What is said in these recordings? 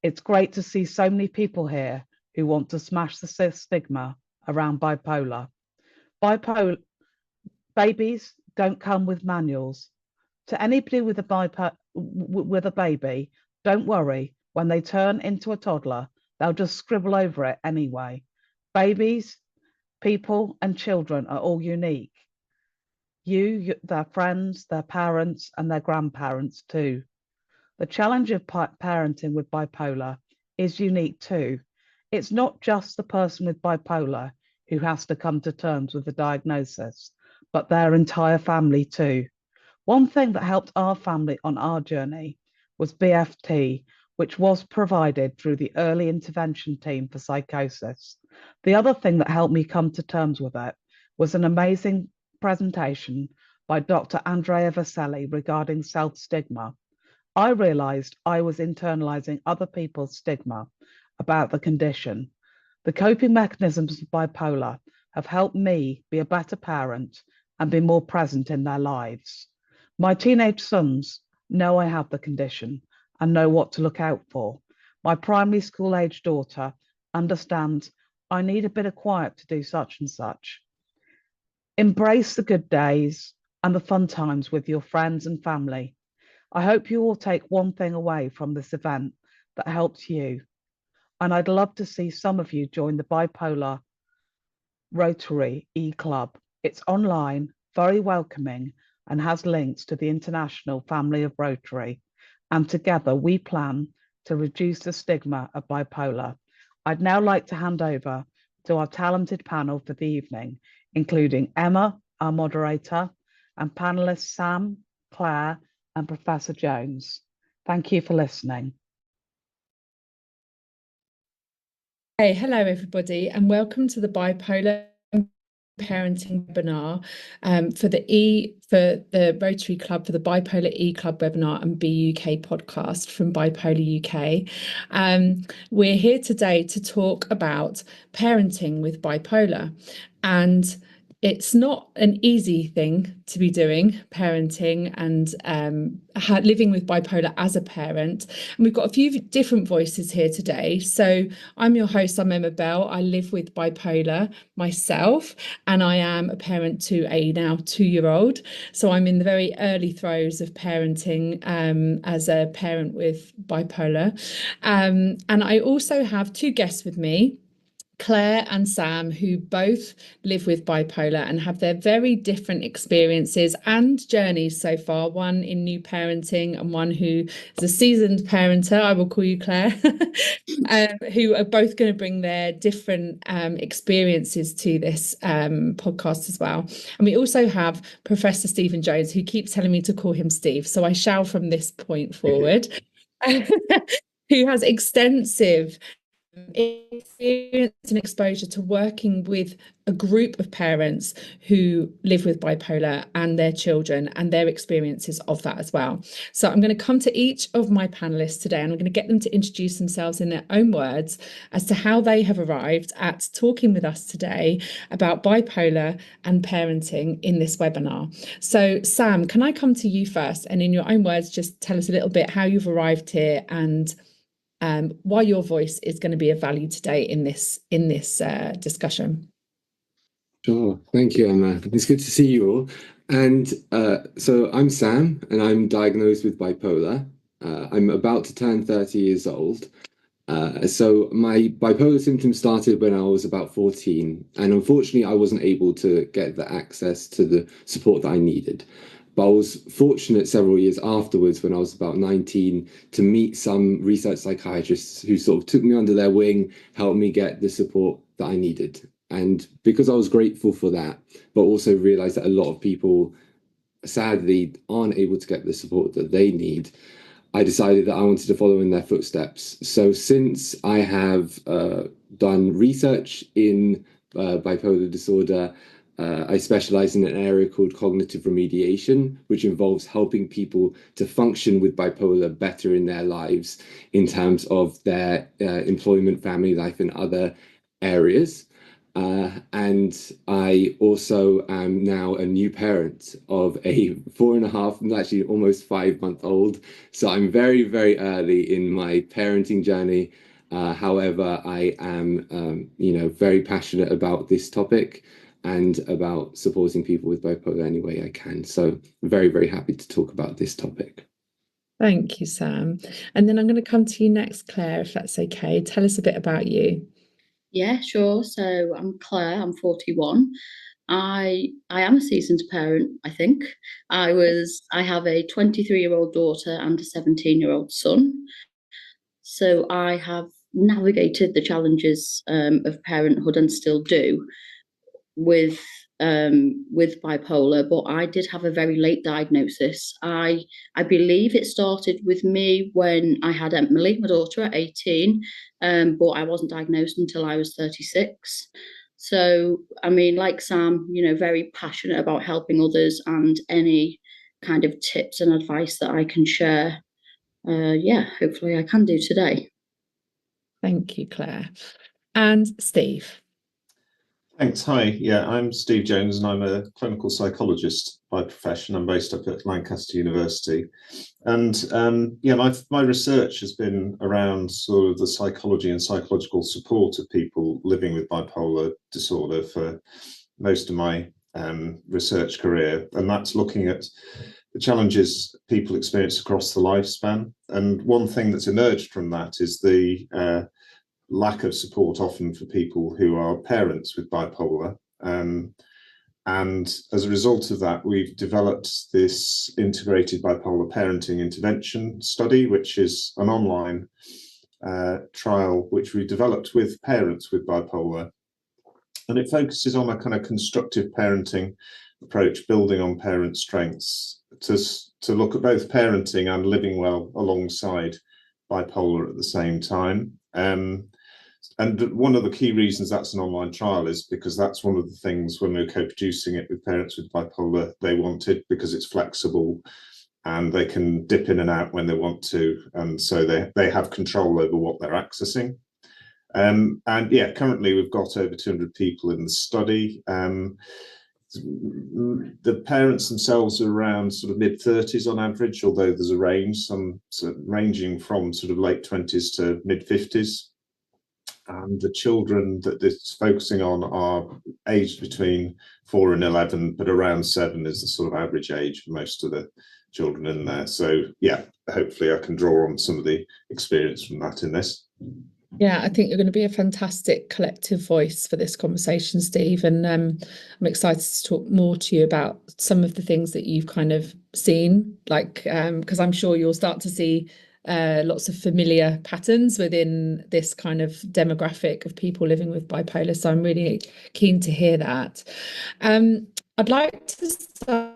It's great to see so many people here who want to smash the stigma around bipolar. Bipolar babies don't come with manuals. To anybody with a baby, don't worry. When they turn into a toddler, they'll just scribble over it anyway. Babies, people, and children are all unique. Their friends, their parents, and their grandparents too. The challenge of parenting with bipolar is unique too. It's not just the person with bipolar who has to come to terms with the diagnosis, but their entire family too. One thing that helped our family on our journey was BFT, which was provided through the early intervention team for psychosis. The other thing that helped me come to terms with it was an amazing presentation by Dr. Andrea Vaselli regarding self-stigma. I realized I was internalizing other people's stigma about the condition. The coping mechanisms of bipolar have helped me be a better parent and be more present in their lives. My teenage sons know I have the condition and know what to look out for. My primary school age daughter understands I need a bit of quiet to do such and such. Embrace the good days and the fun times with your friends and family. I hope you all take one thing away from this event that helps you. And I'd love to see some of you join the Bipolar Rotary eClub. It's online, very welcoming, and has links to the International Family of Rotary. And together we plan to reduce the stigma of bipolar. I'd now like to hand over to our talented panel for the evening, including Emma, our moderator, and panelists Sam, Claire, and Professor Jones. Thank you for listening. Hey, hello everybody, and welcome to the Bipolar Parenting webinar for the Rotary Club for the Bipolar eClub webinar and BUK podcast from Bipolar UK. We're here today to talk about parenting with bipolar, and it's not an easy thing to be doing, parenting and living with bipolar as a parent. And we've got a few different voices here today. So I'm your host, I'm Emma Belle. I live with bipolar myself, and I am a parent to a now 2-year-old. So I'm in the very early throes of parenting as a parent with bipolar. And I also have 2 guests with me, Claire and Sam, who both live with bipolar and have their very different experiences and journeys so far, one in new parenting and one who is a seasoned parenter, I will call you Claire, who are both going to bring their different experiences to this podcast as well. And we also have Professor Stephen Jones, who keeps telling me to call him Steve, so I shall from this point forward, who has extensive experience and exposure to working with a group of parents who live with bipolar and their children and their experiences of that as well. So I'm going to come to each of my panelists today and I'm going to get them to introduce themselves in their own words as to how they have arrived at talking with us today about bipolar and parenting in this webinar. So Sam, can I come to you first, and in your own words just tell us a little bit how you've arrived here and why your voice is going to be of value today in this discussion. Sure. Thank you, Emma. It's good to see you all. And so I'm Sam, and I'm diagnosed with bipolar. I'm about to turn 30 years old. So my bipolar symptoms started when I was about 14. And unfortunately, I wasn't able to get the access to the support that I needed. But I was fortunate several years afterwards, when I was about 19, to meet some research psychiatrists who sort of took me under their wing, helped me get the support that I needed. And because I was grateful for that, but also realized that a lot of people, sadly, aren't able to get the support that they need, I decided that I wanted to follow in their footsteps. So since I have done research in bipolar disorder, I specialize in an area called cognitive remediation, which involves helping people to function with bipolar better in their lives in terms of their employment, family life, and other areas. And I also am now a new parent of a 4.5, actually almost 5-month-old. So I'm very, very early in my parenting journey. However, I am, very passionate about this topic and about supporting people with bipolar any way I can. So very, very happy to talk about this topic. Thank you, Sam. And then I'm going to come to you next, Claire, if that's okay. Tell us a bit about you. Yeah, sure. So I'm Claire, I'm 41. I am a seasoned parent, I think. I have a 23-year-old daughter and a 17-year-old son. So I have navigated the challenges of parenthood and still do with bipolar, but I did have a very late diagnosis. I believe it started with me when I had Emily, my daughter, at 18, but I wasn't diagnosed until I was 36. So, I mean, like Sam, very passionate about helping others, and any kind of tips and advice that I can share, hopefully I can do today. Thank you, Claire. And Steve. Thanks. Hi. Yeah, I'm Steve Jones, and I'm a clinical psychologist by profession. I'm based up at Lancaster University. And my research has been around sort of the psychology and psychological support of people living with bipolar disorder for most of my research career. And that's looking at the challenges people experience across the lifespan. And one thing that's emerged from that is the lack of support often for people who are parents with bipolar. And as a result of that, we've developed this integrated bipolar parenting intervention study, which is an online trial which we developed with parents with bipolar. And it focuses on a kind of constructive parenting approach, building on parent strengths to look at both parenting and living well alongside bipolar at the same time. And one of the key reasons that's an online trial is because that's one of the things when we were co-producing it with parents with bipolar, they wanted, because it's flexible and they can dip in and out when they want to. And so they have control over what they're accessing. And yeah, currently we've got over 200 people in the study. The parents themselves are around sort of mid-30s on average, although there's a range, some sort of ranging from sort of late 20s to mid-50s. And the children that it's focusing on are aged between 4 and 11, but around 7 is the sort of average age for most of the children in there. So yeah, hopefully I can draw on some of the experience from that in this. Yeah, I think you're going to be a fantastic collective voice for this conversation, Steve. And I'm excited to talk more to you about some of the things that you've kind of seen, like, because I'm sure you'll start to see lots of familiar patterns within this kind of demographic of people living with bipolar. So I'm really keen to hear that. I'd like to start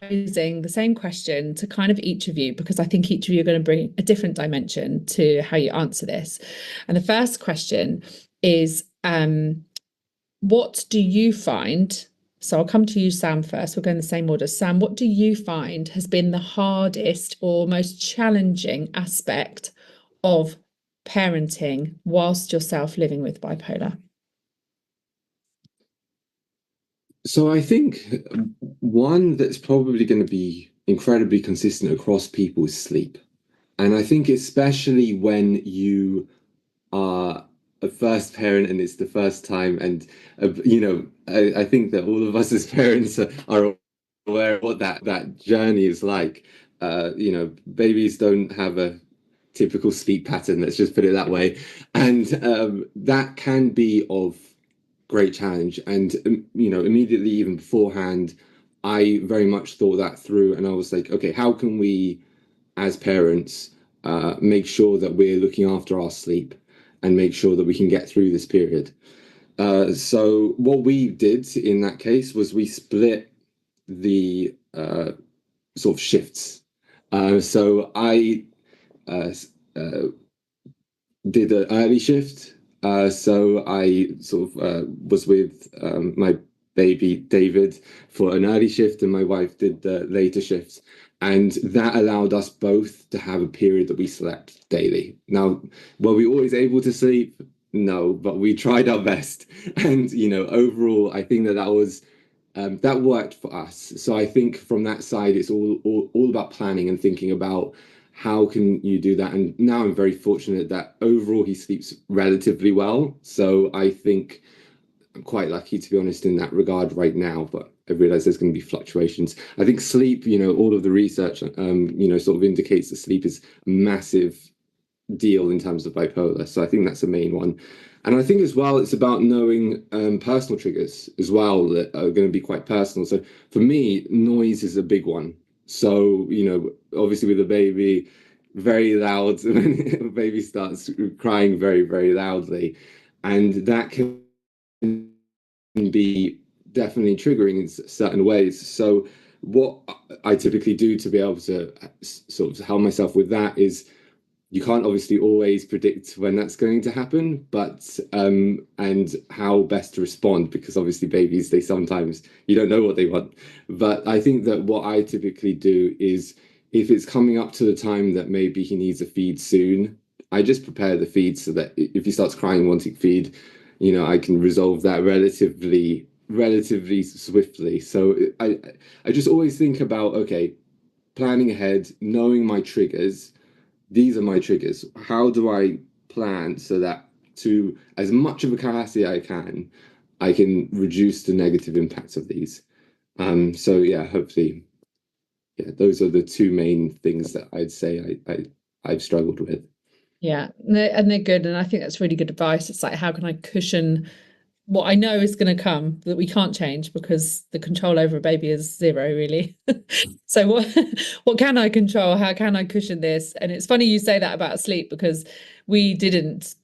posing the same question to kind of each of you, because I think each of you are going to bring a different dimension to how you answer this. And the first question is, what do you find? So I'll come to you, Sam, first. We'll go in the same order. Sam, what do you find has been the hardest or most challenging aspect of parenting whilst yourself living with bipolar? So I think one that's probably going to be incredibly consistent across people is sleep. And I think especially when you are a first parent and it's the first time, and I think that all of us as parents are aware of what that journey is like. Babies don't have a typical sleep pattern, let's just put it that way, and that can be of great challenge. And immediately, even beforehand, I very much thought that through, and I was like, okay, how can we as parents make sure that we're looking after our sleep and make sure that we can get through this period? So what we did in that case was we split the sort of shifts. So I did an early shift. So I sort of was with my baby David for an early shift, and my wife did the later shifts. And that allowed us both to have a period that we slept daily. Now, were we always able to sleep? no, but we tried our best. And, overall, I think that was that worked for us. So I think from that side, it's all about planning and thinking about how can you do that. And now I'm very fortunate that overall he sleeps relatively well. So I think I'm quite lucky, to be honest, in that regard right now, but I realize there's going to be fluctuations. I think sleep, all of the research, sort of indicates that sleep is a massive deal in terms of bipolar. So I think that's the main one. And I think as well, it's about knowing personal triggers as well that are going to be quite personal. So for me, noise is a big one. So, obviously with a baby, very loud, when a baby starts crying very, very loudly. And that can be definitely triggering in certain ways. So what I typically do to be able to sort of help myself with that is, you can't obviously always predict when that's going to happen, but and how best to respond, because obviously babies, they sometimes, you don't know what they want. But I think that what I typically do is, if it's coming up to the time that maybe he needs a feed soon, I just prepare the feed so that if he starts crying wanting feed, I can resolve that relatively swiftly. So I just always think about, okay, planning ahead, knowing my triggers. These are my triggers. How do I plan so that, to as much of a capacity I can reduce the negative impacts of these? So yeah, hopefully, yeah, those are the two main things that I'd say I've struggled with. Yeah, and they're good, and I think that's really good advice. It's like, how can I cushion what I know is going to come that we can't change, because the control over a baby is zero, really. So what can I control? How can I cushion this? And it's funny you say that about sleep, because we didn't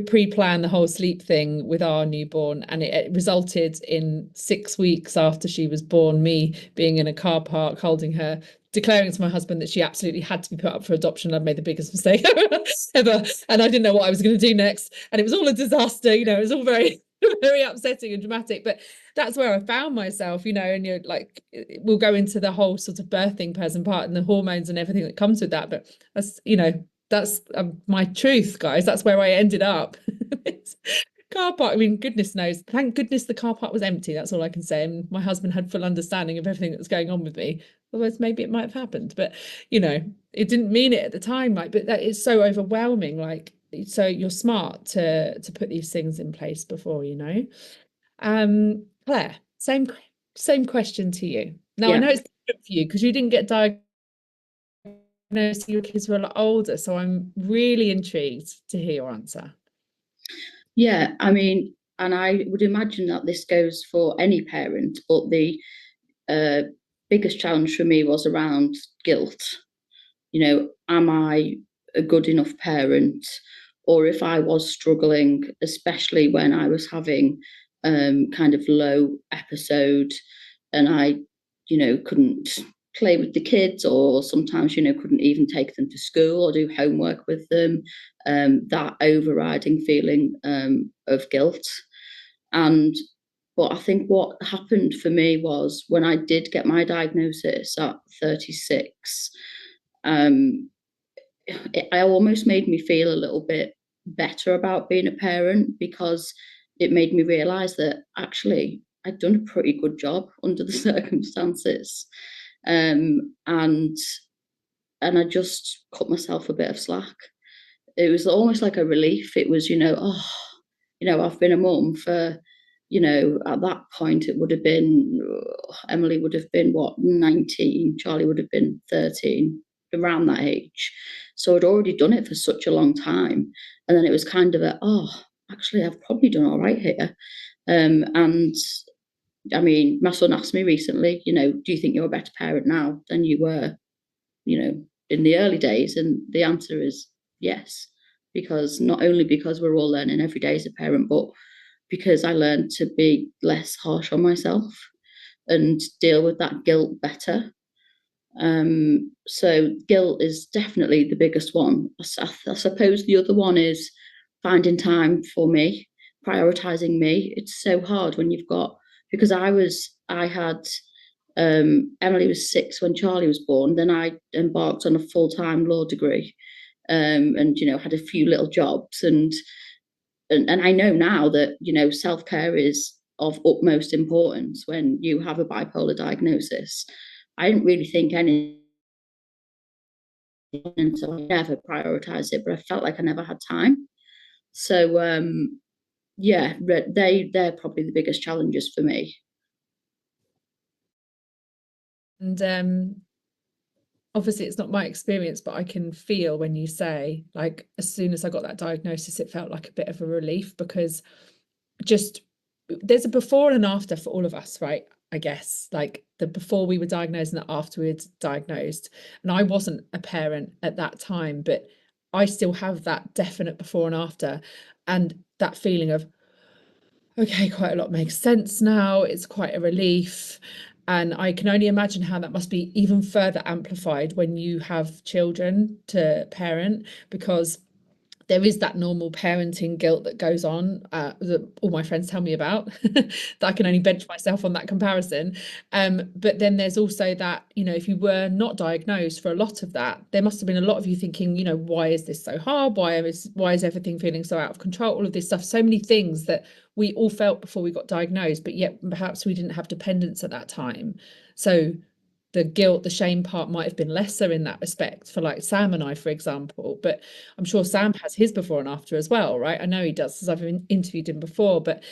pre-plan the whole sleep thing with our newborn, and it resulted in 6 weeks after she was born, me being in a car park holding her, declaring to my husband that she absolutely had to be put up for adoption. I'd made the biggest mistake ever, and I didn't know what I was going to do next, and it was all a disaster. It was all very very upsetting and dramatic, but that's where I found myself, and you're like, we'll go into the whole sort of birthing person part and the hormones and everything that comes with that, but that's my truth, guys. That's where I ended up. Car park, I mean, goodness knows, thank goodness the car park was empty. That's all I can say. And my husband had full understanding of everything that was going on with me. Otherwise, maybe it might have happened, but it didn't mean it at the time. Like, but that is so overwhelming. Like, so you're smart to put these things in place before, Claire, same question to you. Now, Yeah. I know it's different for you because you didn't get diagnosed, your kids were a lot older, so I'm really intrigued to hear your answer. Yeah, I mean, and I would imagine that this goes for any parent, but the biggest challenge for me was around guilt. Am I a good enough parent? Or if I was struggling, especially when I was having kind of low episode, and I, couldn't play with the kids, or sometimes, couldn't even take them to school or do homework with them, that overriding feeling of guilt. But I think what happened for me was, when I did get my diagnosis at 36, it almost made me feel a little bit better about being a parent, because it made me realize that actually I'd done a pretty good job under the circumstances. And I just cut myself a bit of slack. It was almost like a relief. It was, I've been a mum for, at that point it would have been, Emily would have been 19, Charlie would have been 13, around that age. So I'd already done it for such a long time. And then it was kind of actually I've probably done all right here. And I mean, my son asked me recently, do you think you're a better parent now than you were, in the early days? And the answer is yes, because not only because we're all learning every day as a parent, but because I learned to be less harsh on myself and deal with that guilt better. So guilt is definitely the biggest one. I suppose the other one is finding time for me, prioritizing me. It's so hard when you've got, because Emily was 6 when Charlie was born. Then I embarked on a full-time law degree, and had a few little jobs, and and I know now that, you know, self-care is of utmost importance when you have a bipolar diagnosis. I didn't really think anything until I never prioritized it, but I felt like I never had time. So yeah, they're probably the biggest challenges for me. And obviously it's not my experience, but I can feel when you say, like, as soon as I got that diagnosis, it felt like a bit of a relief, because just there's a before and after for all of us, right? I guess, like the before we were diagnosed and the after we were diagnosed. And I wasn't a parent at that time, but I still have that definite before and after, and that feeling of, okay, quite a lot makes sense now. It's quite a relief. And I can only imagine how that must be even further amplified when you have children to parent, because there is that normal parenting guilt that goes on, that all my friends tell me about, that I can only bench myself on that comparison. But then there's also that, you know, if you were not diagnosed for a lot of that, there must have been a lot of you thinking, you know, why is this so hard? Why is everything feeling so out of control? All of this stuff, so many things that we all felt before we got diagnosed, but yet perhaps we didn't have dependence at that time. So the guilt, the shame part might have been lesser in that respect for like Sam and I, for example, but I'm sure Sam has his before and after as well, right? I know he does, because I've interviewed him before, but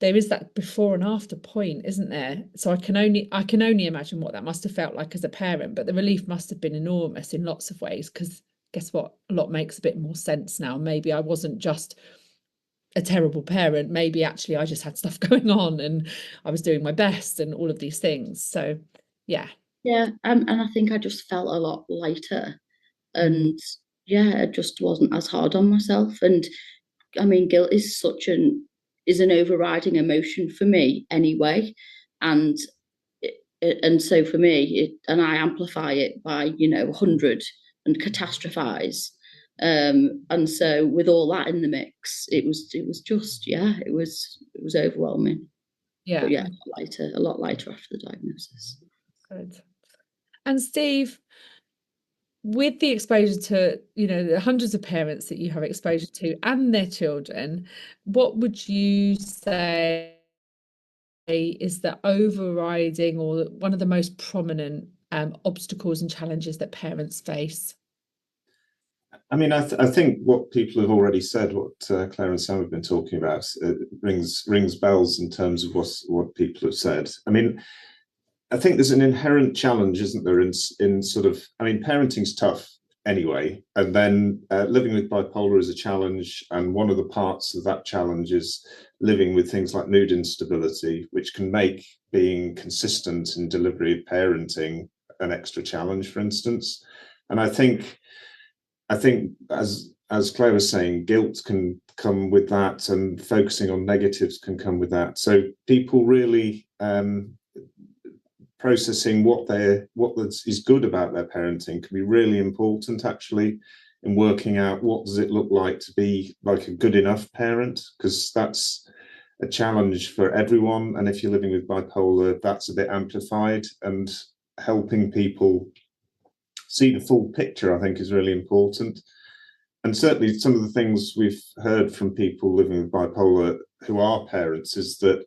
there is that before and after point, isn't there? So I can only imagine what that must have felt like as a parent, but the relief must have been enormous in lots of ways, because guess what? A lot makes a bit more sense now. Maybe I wasn't just a terrible parent. Maybe actually I just had stuff going on and I was doing my best and all of these things. So yeah. Yeah, and I think I just felt a lot lighter, and yeah, it just wasn't as hard on myself. And I mean, guilt is an overriding emotion for me anyway, and and so for me, and I amplify it by, you know, 100 and catastrophize. And so with all that in the mix, it was just, yeah, it was overwhelming. Yeah. But yeah, a lot lighter after the diagnosis. Good. And Steve, with the exposure to, you know, the hundreds of parents that you have exposure to and their children, what would you say is the overriding or one of the most prominent obstacles and challenges that parents face? I mean, I think what people have already said, what Claire and Sam have been talking about, rings bells in terms of what people have said. I mean, I think there's an inherent challenge, isn't there, in sort of, I mean, parenting's tough anyway, and then living with bipolar is a challenge, and one of the parts of that challenge is living with things like mood instability, which can make being consistent in delivery of parenting an extra challenge, for instance. And I think as Claire was saying, guilt can come with that, and focusing on negatives can come with that. So people really processing what is good about their parenting can be really important, actually, in working out what does it look like to be like a good enough parent, because that's a challenge for everyone. And if you're living with bipolar, that's a bit amplified, and helping people see the full picture, I think, is really important. And certainly some of the things we've heard from people living with bipolar who are parents is that,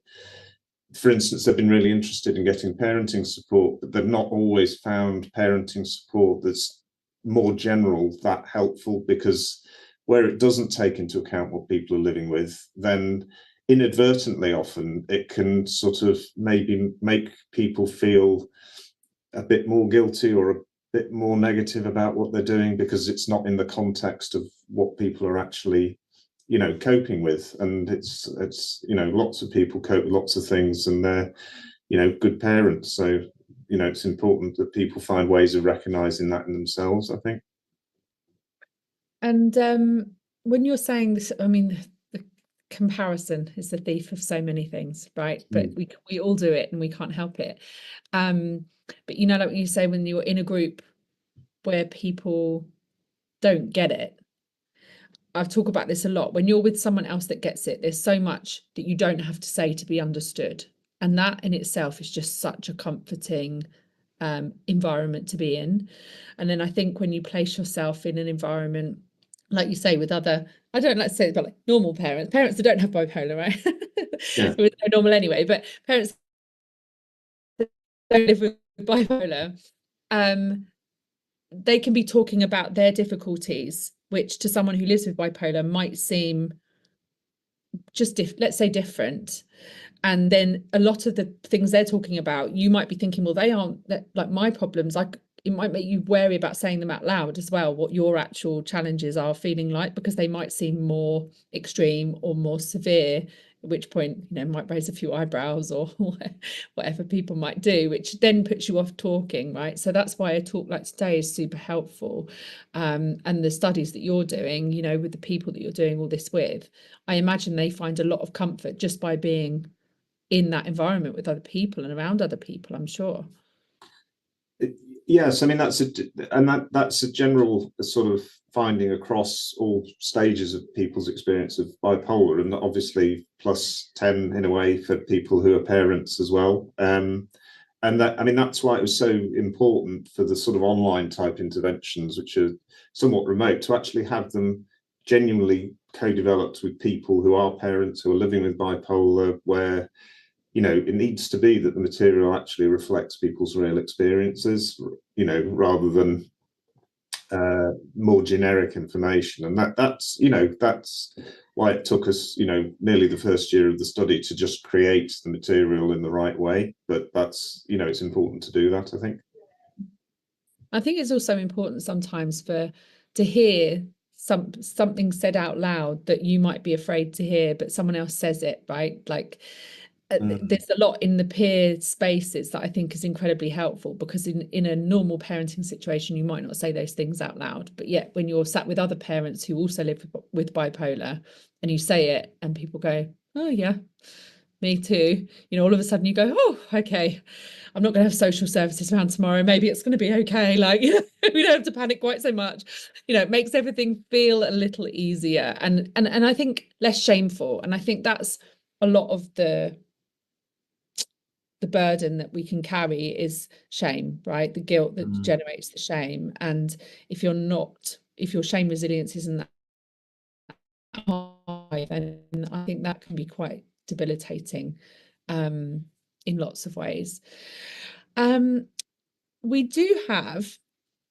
for instance, they've been really interested in getting parenting support, but they've not always found parenting support that's more general that helpful, because where it doesn't take into account what people are living with, then inadvertently often it can sort of maybe make people feel a bit more guilty or a bit more negative about what they're doing, because it's not in the context of what people are actually, you know, coping with. And it's you know, lots of people cope with lots of things, and they're, you know, good parents. So, you know, it's important that people find ways of recognizing that in themselves, I think. And when you're saying this, I mean, the comparison is the thief of so many things, right? But we all do it and we can't help it. But you know, like when you say, when you're in a group where people don't get it, I've talked about this a lot. When you're with someone else that gets it, there's so much that you don't have to say to be understood. And that in itself is just such a comforting environment to be in. And then I think when you place yourself in an environment like you say, with other, I don't like to say it, but like normal parents that don't have bipolar, right? Yeah. It was no normal anyway, but parents that don't live with bipolar, they can be talking about their difficulties, which to someone who lives with bipolar might seem just let's say different. And then a lot of the things they're talking about, you might be thinking, well, they aren't like my problems. Like, it might make you wary about saying them out loud as well, what your actual challenges are feeling like, because they might seem more extreme or more severe, at which point, you know, might raise a few eyebrows or whatever people might do, which then puts you off talking, right? So that's why a talk like today is super helpful. And the studies that you're doing, you know, with the people that you're doing all this with, I imagine they find a lot of comfort just by being in that environment with other people and around other people, I'm sure. Yes, I mean that's a general sort of finding across all stages of people's experience of bipolar, and obviously plus 10 in a way for people who are parents as well. And that, I mean, that's why it was so important for the sort of online type interventions, which are somewhat remote, to actually have them genuinely co-developed with people who are parents who are living with bipolar, where, you know, it needs to be that the material actually reflects people's real experiences, you know, rather than more generic information. And that's, you know, that's why it took us, you know, nearly the first year of the study to just create the material in the right way. But that's, you know, it's important to do that, I think. I think it's also important sometimes to hear something said out loud that you might be afraid to hear, but someone else says it, right? Like, there's a lot in the peer spaces that I think is incredibly helpful, because in a normal parenting situation, you might not say those things out loud, but yet when you're sat with other parents who also live with bipolar and you say it and people go, oh yeah, me too, you know, all of a sudden you go, oh, okay, I'm not going to have social services around tomorrow, maybe it's going to be okay, like, you know, we don't have to panic quite so much, you know, it makes everything feel a little easier and I think less shameful. And I think that's a lot of the burden that we can carry is shame, right? The guilt that generates the shame. And if your shame resilience isn't that high, then I think that can be quite debilitating in lots of ways. We do have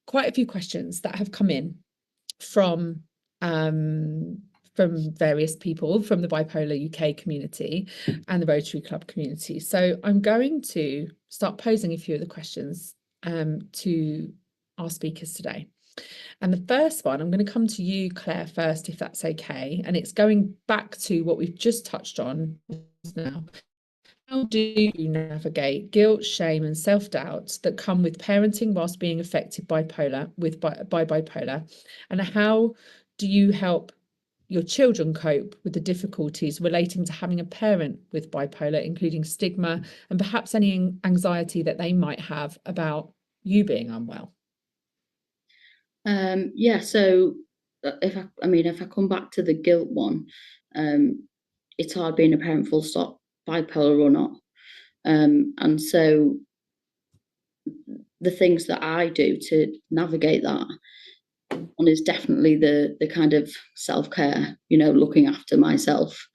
quite a few questions that have come in from various people from the Bipolar UK community and the Rotary Club community. So I'm going to start posing a few of the questions to our speakers today. And the first one, I'm going to come to you, Claire, first, if that's okay. And it's going back to what we've just touched on now. How do you navigate guilt, shame, and self-doubt that come with parenting whilst being affected by bipolar? And how do you help your children cope with the difficulties relating to having a parent with bipolar, including stigma and perhaps any anxiety that they might have about you being unwell? Yeah, so if I come back to the guilt one, it's hard being a parent full stop, bipolar or not. And so the things that I do to navigate that, one is definitely the kind of self-care, you know, looking after myself.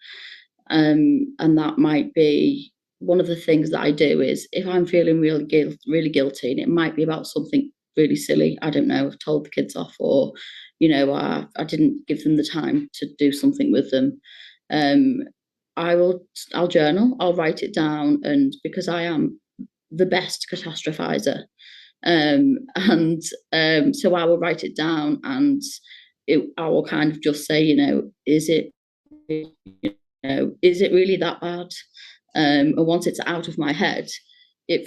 And that might be one of the things that I do is if I'm feeling really guilty, and it might be about something really silly, I don't know, I've told the kids off, or, you know, I didn't give them the time to do something with them. I'll journal, I'll write it down, and because I am the best catastrophizer, so I will write it down, and I will kind of just say, you know, is it really that bad? And once it's out of my head,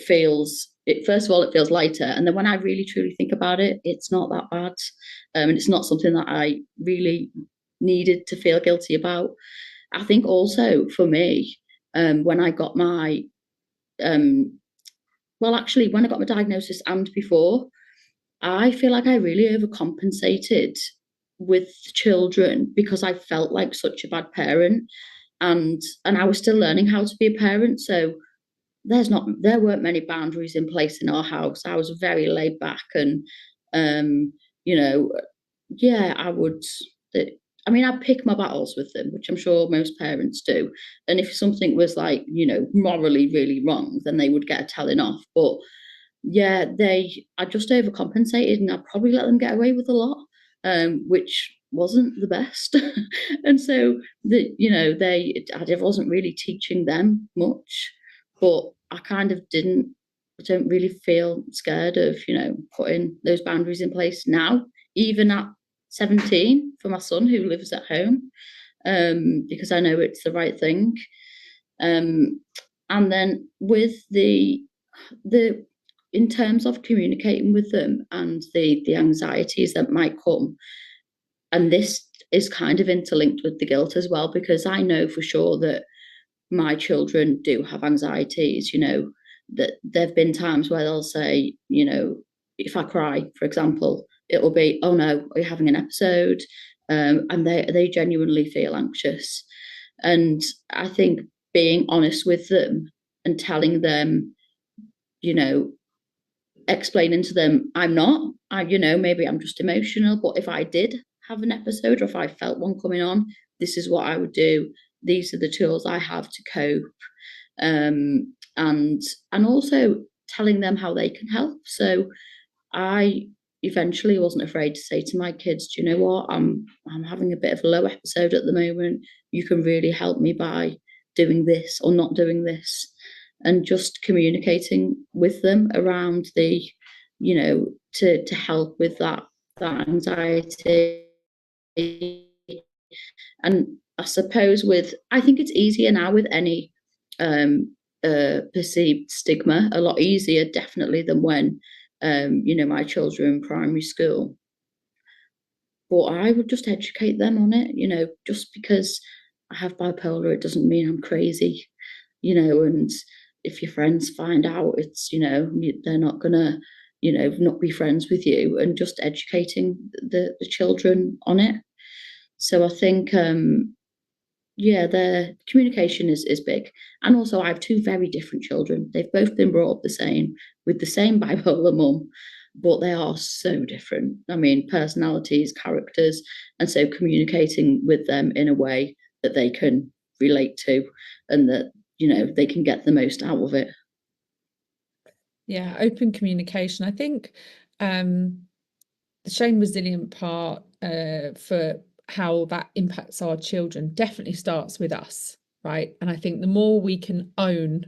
first of all, it feels lighter, and then when I really truly think about it, it's not that bad, and it's not something that I really needed to feel guilty about. I think also for me, when I got my when I got my diagnosis and before, I feel like I really overcompensated with children because I felt like such a bad parent, and I was still learning how to be a parent. So there weren't many boundaries in place in our house. I was very laid back, and you know, yeah, I would that, I mean, I pick my battles with them, which I'm sure most parents do. And if something was like, you know, morally really wrong, then they would get a telling off. But yeah, I just overcompensated, and I probably let them get away with a lot, which wasn't the best. And so I wasn't really teaching them much, but I kind of don't really feel scared of, you know, putting those boundaries in place now, even at 17 for my son who lives at home, because I know it's the right thing. And then with the in terms of communicating with them and the anxieties that might come, and this is kind of interlinked with the guilt as well, because I know for sure that my children do have anxieties, you know, that there've been times where they'll say, you know, if I cry, for example, it'll be, oh no, are you having an episode? And they genuinely feel anxious. And I think being honest with them and telling them, you know, explaining to them, you know, maybe I'm just emotional, but if I did have an episode or if I felt one coming on, this is what I would do. These are the tools I have to cope. And also telling them how they can help. So I eventually wasn't afraid to say to my kids, do you know what, I'm having a bit of a low episode at the moment. You can really help me by doing this or not doing this. And just communicating with them around the, you know, to help with that anxiety. And I suppose I think it's easier now with any perceived stigma, a lot easier definitely than when, you know, my children in primary school. But I would just educate them on it, you know, just because I have bipolar, it doesn't mean I'm crazy, you know, and if your friends find out, it's, you know, they're not gonna, you know, not be friends with you, and just educating the children on it. So I think, the communication is big. And also I have two very different children. They've both been brought up the same, with the same bipolar mum, but they are so different. I mean, personalities, characters, and so communicating with them in a way that they can relate to and that, you know, they can get the most out of it. Yeah, open communication. I think the shame resilient part for how that impacts our children definitely starts with us, right? And I think the more we can own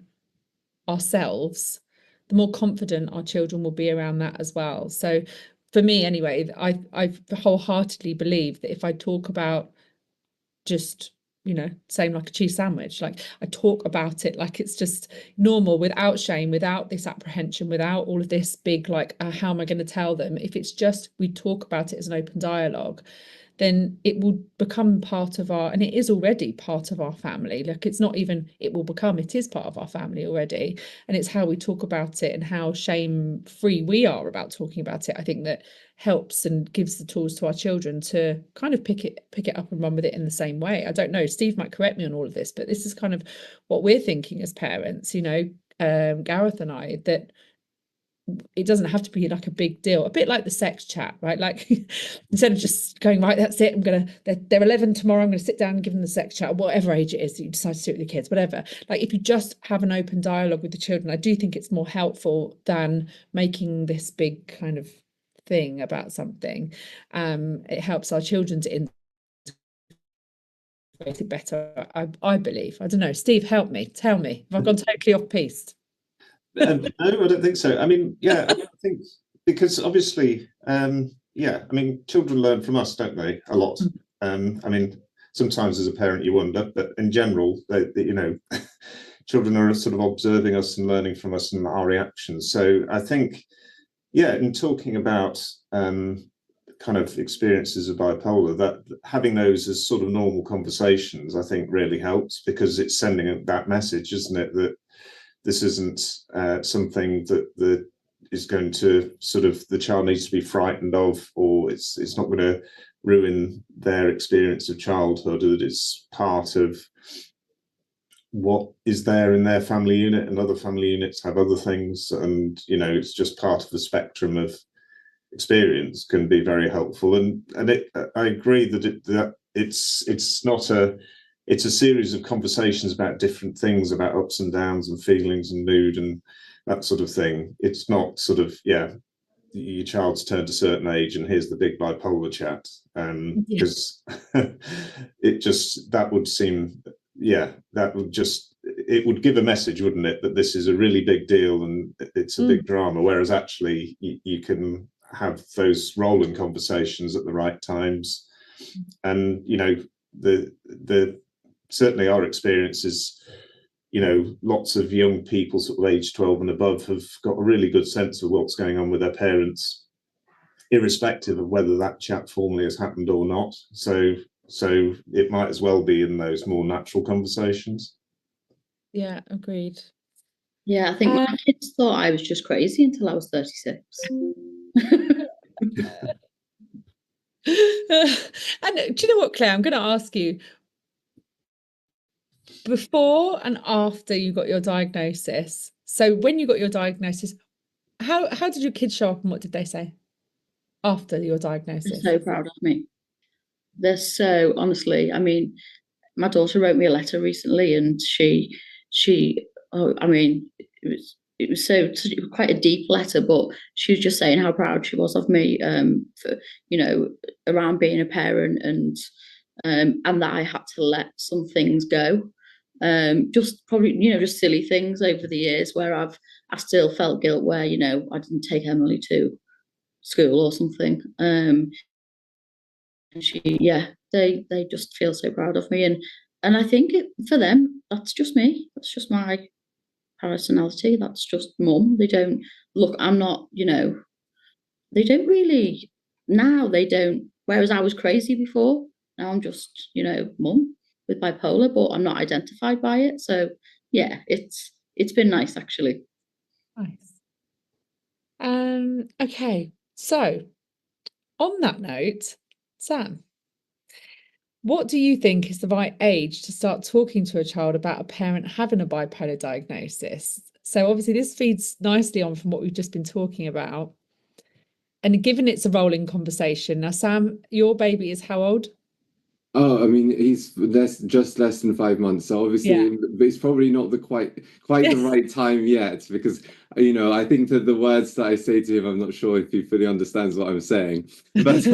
ourselves, the more confident our children will be around that as well. So for me anyway, I wholeheartedly believe that if I talk about just, you know, same like a cheese sandwich, like I talk about it like it's just normal, without shame, without this apprehension, without all of this big like how am I going to tell them? If it's just we talk about it as an open dialogue, then it will become part of and it is already part of our family. Like it's not even, it is part of our family already. And it's how we talk about it and how shame free we are about talking about it. I think that helps and gives the tools to our children to kind of pick it up and run with it in the same way. I don't know, Steve might correct me on all of this, but this is kind of what we're thinking as parents, you know, Gareth and I, that it doesn't have to be like a big deal, a bit like the sex chat, right? Like instead of just going, right, that's it, they're 11 tomorrow, I'm gonna sit down and give them the sex chat, whatever age it is that you decide to do it with your kids, whatever. Like if you just have an open dialogue with the children, I do think it's more helpful than making this big kind of thing about something. It helps our children to integrate it better, I believe. I don't know, Steve, help me, tell me if I've gone totally off piste. No, I don't think so. I mean, yeah, I think because obviously, I mean, children learn from us, don't they? A lot. I mean, sometimes as a parent you wonder, but in general, they you know, children are sort of observing us and learning from us and our reactions. So I think, yeah, in talking about kind of experiences of bipolar, that having those as sort of normal conversations, I think really helps, because it's sending that message, isn't it, that this isn't something that is going to sort of, the child needs to be frightened of, or it's not going to ruin their experience of childhood, that it's part of what is there in their family unit, and other family units have other things, and, you know, it's just part of the spectrum of experience can be very helpful. And I agree that it's not it's a series of conversations about different things, about ups and downs and feelings and mood and that sort of thing. It's not sort of, yeah, your child's turned a certain age and here's the big bipolar chat, because that would seem, yeah, it would give a message, wouldn't it, that this is a really big deal and it's a big drama, whereas actually you can have those rolling conversations at the right times. And the certainly our experience is, lots of young people sort of age 12 and above have got a really good sense of what's going on with their parents, irrespective of whether that chat formally has happened or not. So it might as well be in those more natural conversations. Yeah, agreed. Yeah, I think my kids thought I was just crazy until I was 36. And do you know what, Claire? I'm going to ask you, before and after you got your diagnosis. So when you got your diagnosis, how did your kids show up and what did they say after your diagnosis? They're so proud of me. They're so, honestly, I mean, my daughter wrote me a letter recently, and she I mean, it was quite a deep letter, but she was just saying how proud she was of me, for, around being a parent, and that I had to let some things go, just probably, just silly things over the years where I still felt guilt where, I didn't take Emily to school or something. And they just feel so proud of me, and I think for them, that's just me. That's just my personality. That's just mum. They don't look. I'm not. They don't really now. They don't. Whereas I was crazy before. Now I'm just mum with bipolar, but I'm not identified by it. So yeah, it's been nice actually. Nice. Okay, so on that note, Sam, what do you think is the right age to start talking to a child about a parent having a bipolar diagnosis? So obviously this feeds nicely on from what we've just been talking about. And given it's a rolling conversation, now Sam, your baby is how old? Oh, I mean, he's just less than 5 months, so obviously, but it's probably not quite the right time yet, because I think that the words that I say to him, I'm not sure if he fully understands what I'm saying. But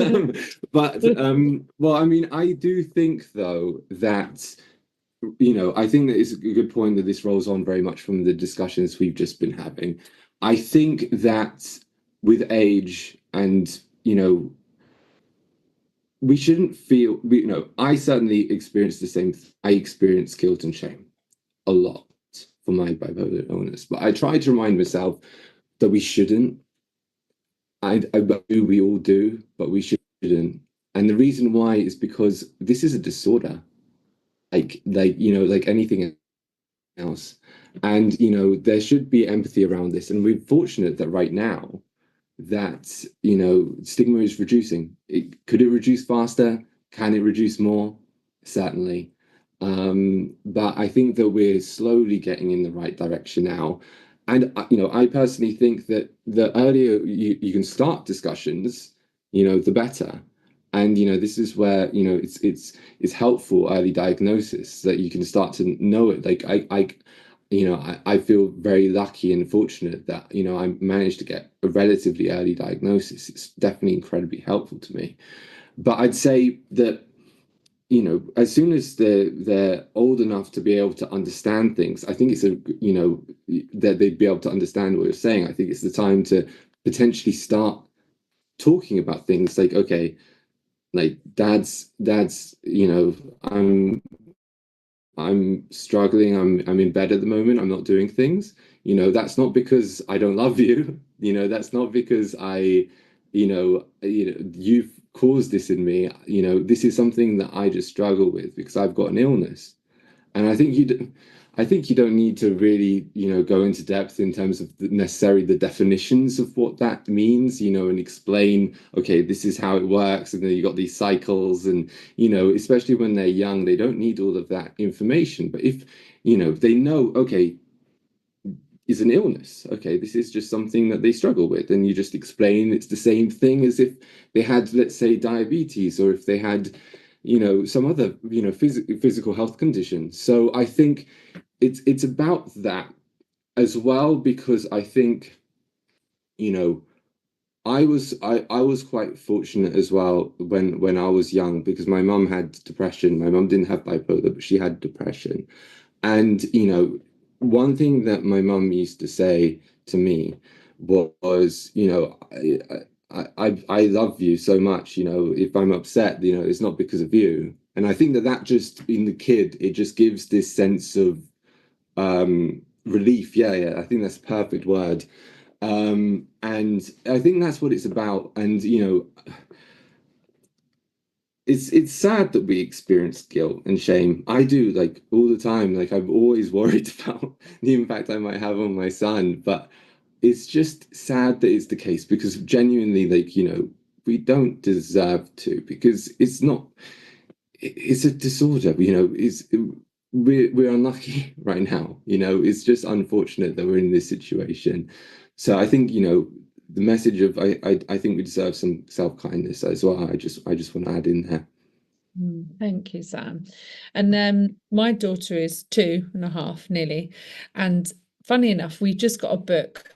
well, I mean, I do think though that I think that it's a good point that this rolls on very much from the discussions we've just been having. I think that with age and we shouldn't feel, I certainly experienced the same. I experienced guilt and shame a lot for my bipolar illness, but I try to remind myself that we shouldn't. We all do, but we shouldn't. And the reason why is because this is a disorder, like anything else. And there should be empathy around this. And we're fortunate that right now that stigma is reducing. Could it reduce faster? Can it reduce more? Certainly, but I think that we're slowly getting in the right direction now. And I personally think that the earlier you can start discussions, the better. And this is where it's helpful early diagnosis, that you can start to know it. Like I feel very lucky and fortunate that I managed to get a relatively early diagnosis. It's definitely incredibly helpful to me. But I'd say that as soon as they're old enough to be able to understand things, I think it's that they'd be able to understand what you're saying. I think it's the time to potentially start talking about things like, okay, like dad's I'm struggling. I'm in bed at the moment. I'm not doing things. That's not because I don't love you. That's not because you've caused this in me. This is something that I just struggle with because I've got an illness. And I think you don't need to really, go into depth in terms of necessarily the definitions of what that means, and explain, okay, this is how it works. And then you got these cycles and, especially when they're young, they don't need all of that information. But if, they know, okay, is an illness. Okay, this is just something that they struggle with, and you just explain it's the same thing as if they had, let's say, diabetes, or if they had, some other, physical health condition. So I think it's about that as well, because I think, I was quite fortunate as well when I was young, because my mum had depression. My mum didn't have bipolar, but she had depression. And, one thing that my mum used to say to me was, I love you so much, if I'm upset, it's not because of you. And I think that just in the kid, it just gives this sense of relief. Yeah, I think that's a perfect word. And I think that's what it's about. And, it's sad that we experience guilt and shame. I do, like, all the time. Like, I'm always worried about the impact I might have on my son, but it's just sad that it's the case, because genuinely, like, we don't deserve to, because it's a disorder, we're unlucky right now, it's just unfortunate that we're in this situation. So I think, the message of I think we deserve some self-kindness as well. I just want to add in there. Thank you, Sam. And my daughter is 2.5 nearly, and funny enough, we just got a book.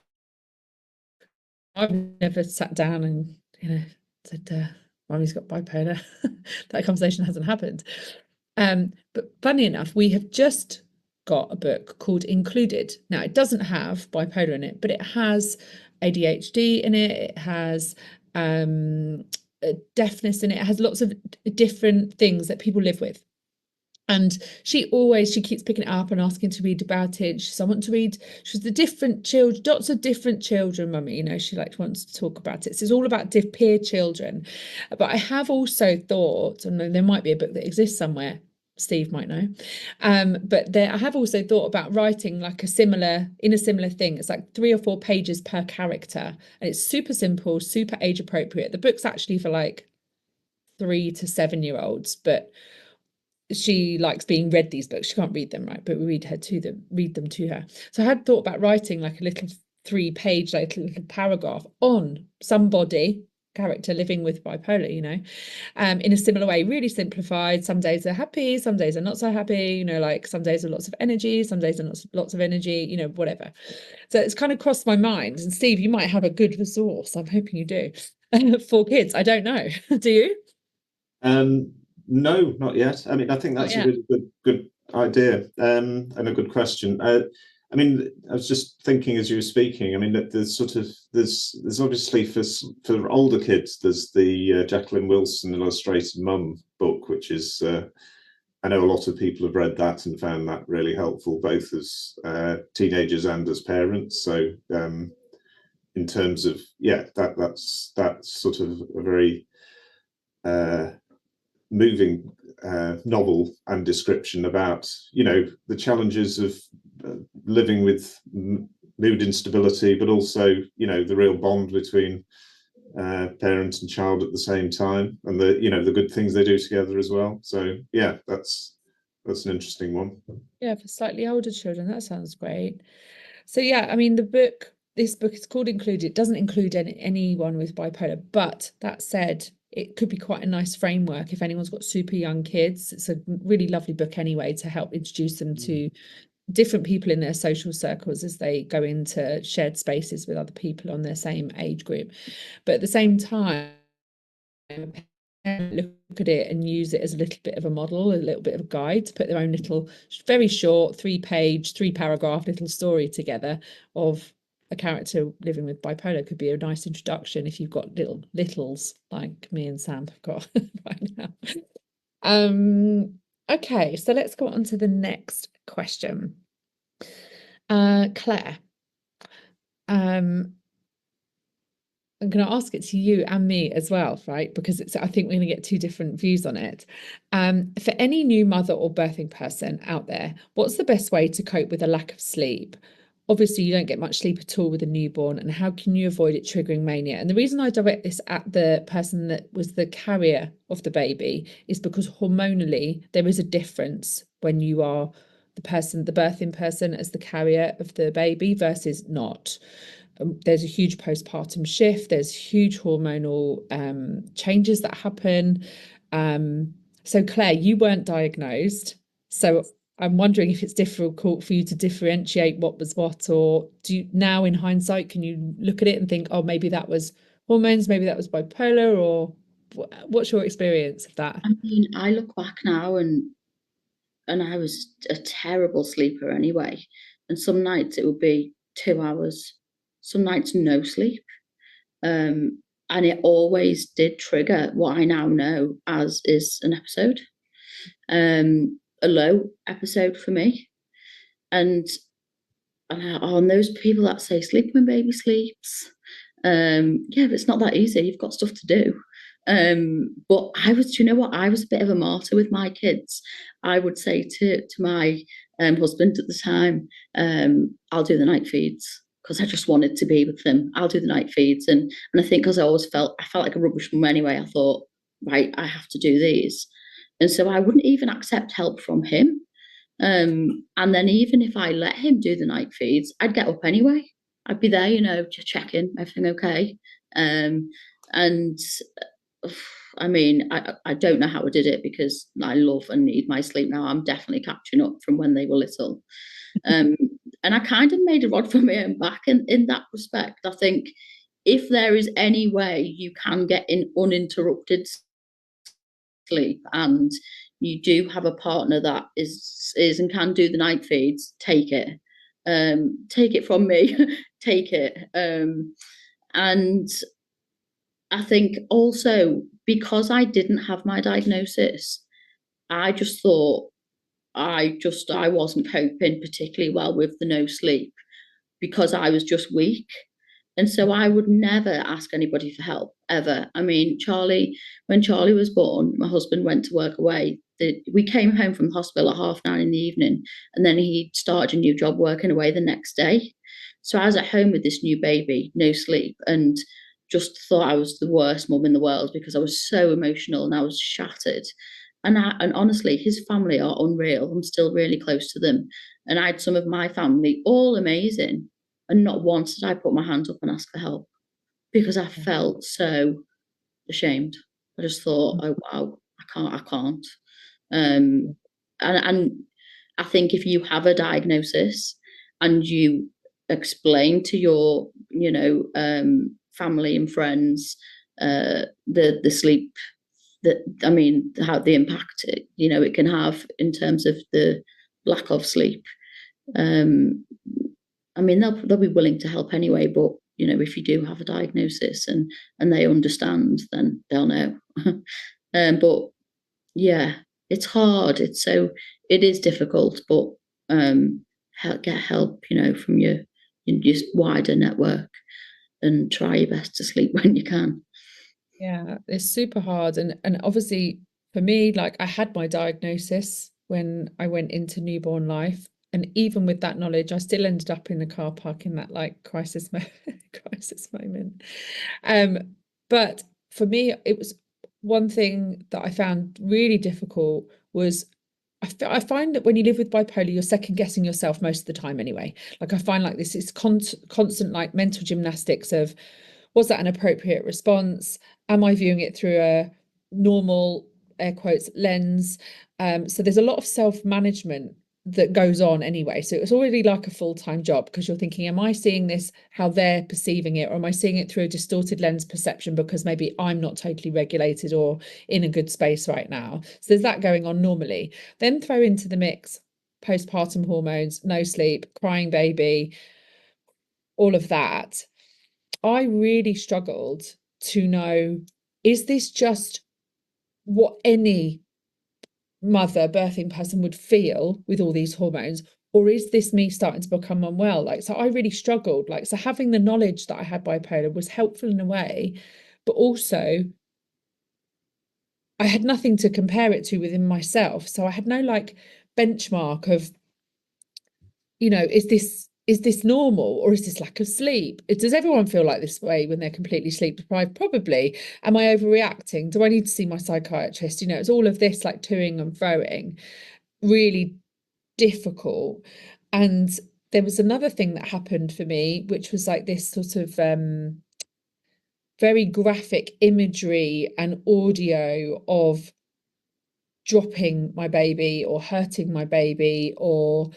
I've never sat down and said, Mummy's got bipolar. That conversation hasn't happened. But funny enough, we have just got a book called Included. Now, it doesn't have bipolar in it, but it has ADHD in it. It has deafness in it. It has lots of different things that people live with. And she keeps picking it up and asking to read about it. She says, I want to read. She's the different children, lots of different children, Mummy. She wants to talk about it. So it's all about peer children. But I have also thought, and there might be a book that exists somewhere, Steve might know. But I have also thought about writing like a similar thing. It's like 3 or 4 pages per character. And it's super simple, super age appropriate. The book's actually for like 3 to 7-year-olds, but she likes being read these books. She can't read them, right? But we read them to her. So I had thought about writing like a little 3-page, like a little paragraph on somebody, character living with bipolar, in a similar way, really simplified. Some days are happy, some days are not so happy, like some days are lots of energy, some days are not lots of energy, whatever. So it's kind of crossed my mind. And Steve, you might have a good resource. I'm hoping you do for kids. I don't know. Do you? No, not yet. I mean, I think that's a really good idea, and a good question. I was just thinking as you were speaking. I mean, that there's obviously for older kids, there's the Jacqueline Wilson Illustrated Mum book, which is I know a lot of people have read that and found that really helpful, both as teenagers and as parents. So in terms of that's sort of a very moving novel and description about the challenges of living with mood instability, but also the real bond between parent and child at the same time, and the good things they do together as well. So yeah, that's an interesting one. Yeah, for slightly older children, that sounds great. So yeah, I mean, this book is called Included. It doesn't include anyone with bipolar, but that said, it could be quite a nice framework if anyone's got super young kids. It's a really lovely book anyway to help introduce them to different people in their social circles as they go into shared spaces with other people on their same age group. But at the same time, look at it and use it as a little bit of a model, a little bit of a guide to put their own little, very short 3-page, 3-paragraph little story together of a character living with bipolar. Could be a nice introduction if you've got littles like me and Sam have got right now. Okay, so let's go on to the next question. Claire, I'm going to ask it to you and me as well, right? Because I think we're going to get 2 different views on it. For any new mother or birthing person out there, what's the best way to cope with a lack of sleep? Obviously, you don't get much sleep at all with a newborn, and how can you avoid it triggering mania? And the reason I direct this at the person that was the carrier of the baby is because hormonally there is a difference when you are the the birthing person as the carrier of the baby versus not. There's a huge postpartum shift. There's huge hormonal changes that happen. So Claire, you weren't diagnosed. So I'm wondering if it's difficult for you to differentiate what was what, or do you now in hindsight, can you look at it and think, oh, maybe that was hormones, maybe that was bipolar, or what's your experience of that? I mean, I look back now and I was a terrible sleeper anyway. And some nights it would be 2 hours, some nights no sleep. And it always did trigger what I now know as is an episode, a low episode for me. And on those people that say sleep when baby sleeps, yeah, but it's not that easy. You've got stuff to do. But I was, you know what? I was a bit of a martyr with my kids. I would say to my husband at the time, I'll do the night feeds because I just wanted to be with them. I'll do the night feeds, and I think because I felt like a rubbish mum anyway. I thought, right, I have to do these, and so I wouldn't even accept help from him. And then even if I let him do the night feeds, I'd get up anyway. I'd be there, you know, just checking everything okay. And I mean, I don't know how I did it because I love and need my sleep now. I'm definitely catching up from when they were little. And I kind of made a rod for my own back in that respect. I think if there is any way you can get in uninterrupted sleep and you do have a partner that is and can do the night feeds, take it. Take it from me. Take it. And I think also because I didn't have my diagnosis, I just thought I wasn't coping particularly well with the no sleep because I was just weak. And so I would never ask anybody for help, ever. I mean, when Charlie was born, my husband went to work away. We came home from the hospital at 9:30 in the evening, and then he started a new job working away the next day. So I was at home with this new baby, no sleep, and just thought I was the worst mum in the world because I was so emotional and I was shattered. And honestly, his family are unreal. I'm still really close to them. And I had some of my family, all amazing. And not once did I put my hand up and ask for help because I felt so ashamed. I just thought, oh, wow, I can't. And I think if you have a diagnosis and you explain to your, you know, family and friends the sleep how the impact it can have in terms of the lack of sleep. I mean, they'll be willing to help anyway, but you know, if you do have a diagnosis and they understand, then they'll know. But yeah, it's hard. It is difficult, but get help, you know, from your wider network, and try your best to sleep when you can. Yeah, it's super hard. And obviously for me, like I had my diagnosis when I went into newborn life. And even with that knowledge, I still ended up in a car park in that like crisis moment. But for me, it was one thing that I found really difficult was I find that when you live with bipolar, you're second guessing yourself most of the time anyway. Like I find like this is constant like mental gymnastics of, was that an appropriate response? Am I viewing it through a normal, air quotes, lens? So there's a lot of self-management that goes on anyway. So it's already like a full-time job because you're thinking, am I seeing this how they're perceiving it, or am I seeing it through a distorted lens perception because maybe I'm not totally regulated or in a good space right now? So there's that going on normally. Then throw into the mix postpartum hormones, no sleep, crying baby, all of that. I really struggled to know, is this just what any mother, birthing person would feel with all these hormones, or is this me starting to become unwell? Like, so I really struggled. Like, so having the knowledge that I had bipolar was helpful in a way, but also I had nothing to compare it to within myself. So I had no like benchmark of, you know, is this normal, or is this lack of sleep? Does everyone feel like this way when they're completely sleep deprived? Probably. Am I overreacting? Do I need to see my psychiatrist? You know, it's all of this like toing and froing really difficult. And there was another thing that happened for me, which was like this sort of very graphic imagery and audio of dropping my baby or hurting my baby, or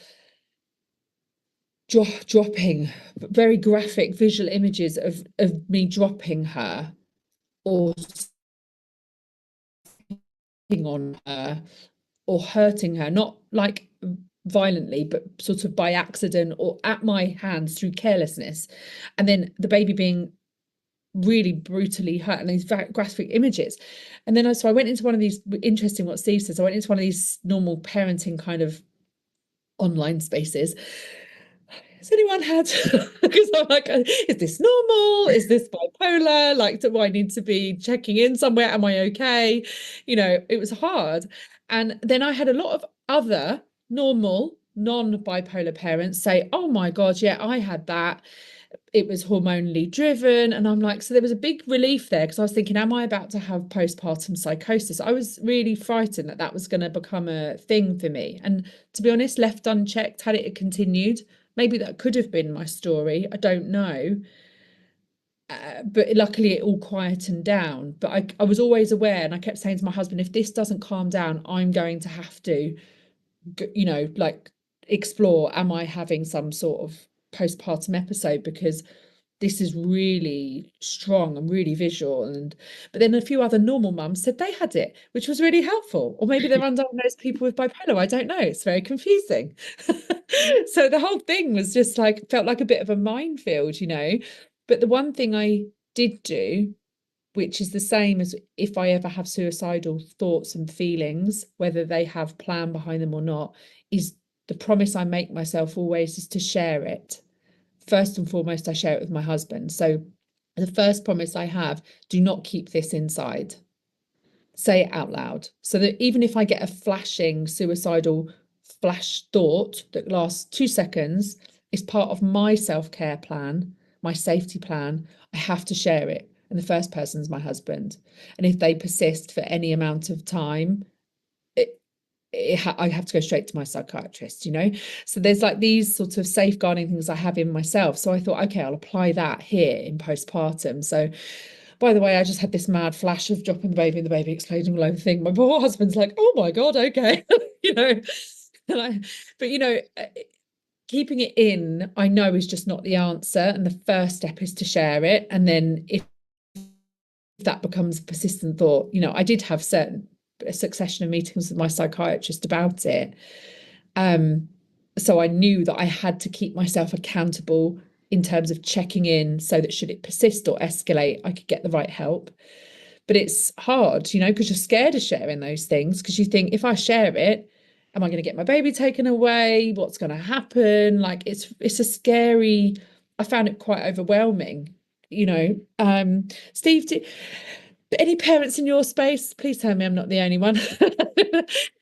dropping, very graphic visual images of me dropping her or on her or hurting her, not like violently, but sort of by accident or at my hands through carelessness, and then the baby being really brutally hurt, and these very graphic images. And then so I went into one of these, interesting what Steve says, I went into one of these normal parenting kind of online spaces. Has anyone had, because I'm like, is this normal? Is this bipolar? Like, do I need to be checking in somewhere? Am I okay? You know, it was hard. And then I had a lot of other normal, non-bipolar parents say, oh my God, yeah, I had that. It was hormonally driven. And I'm like, so there was a big relief there, because I was thinking, am I about to have postpartum psychosis? I was really frightened that that was going to become a thing for me. And to be honest, left unchecked, had it continued, maybe that could have been my story. I don't know. But luckily it all quietened down. But I was always aware, and I kept saying to my husband, if this doesn't calm down, I'm going to have to, you know, like explore, am I having some sort of postpartum episode, because this is really strong and really visual. And but then a few other normal mums said they had it, which was really helpful. Or maybe they're undiagnosed people with bipolar. I don't know. It's very confusing. So the whole thing was just like, felt like a bit of a minefield, you know. But the one thing I did do, which is the same as if I ever have suicidal thoughts and feelings, whether they have plan behind them or not, is the promise I make myself always is to share it. First and foremost, I share it with my husband. So the first promise I have, do not keep this inside. Say it out loud. So that even if I get a flashing suicidal flash thought that lasts 2 seconds, it's part of my self-care plan, my safety plan, I have to share it. And the first person is my husband. And if they persist for any amount of time, I have to go straight to my psychiatrist, you know. So there's like these sort of safeguarding things I have in myself. So I thought, okay, I'll apply that here in postpartum. So by the way, I just had this mad flash of dropping the baby and the baby exploding all over the thing. My poor husband's like, oh my God, okay. You know, but you know, keeping it in, I know, is just not the answer. And the first step is to share it. And then if that becomes a persistent thought, you know, I did have a succession of meetings with my psychiatrist about it. So I knew that I had to keep myself accountable in terms of checking in, so that should it persist or escalate, I could get the right help. But it's hard, you know, because you're scared of sharing those things, because you think, if I share it, am I going to get my baby taken away? What's going to happen? Like, it's a scary, I found it quite overwhelming, you know. Steve, any parents in your space, please tell me I'm not the only one.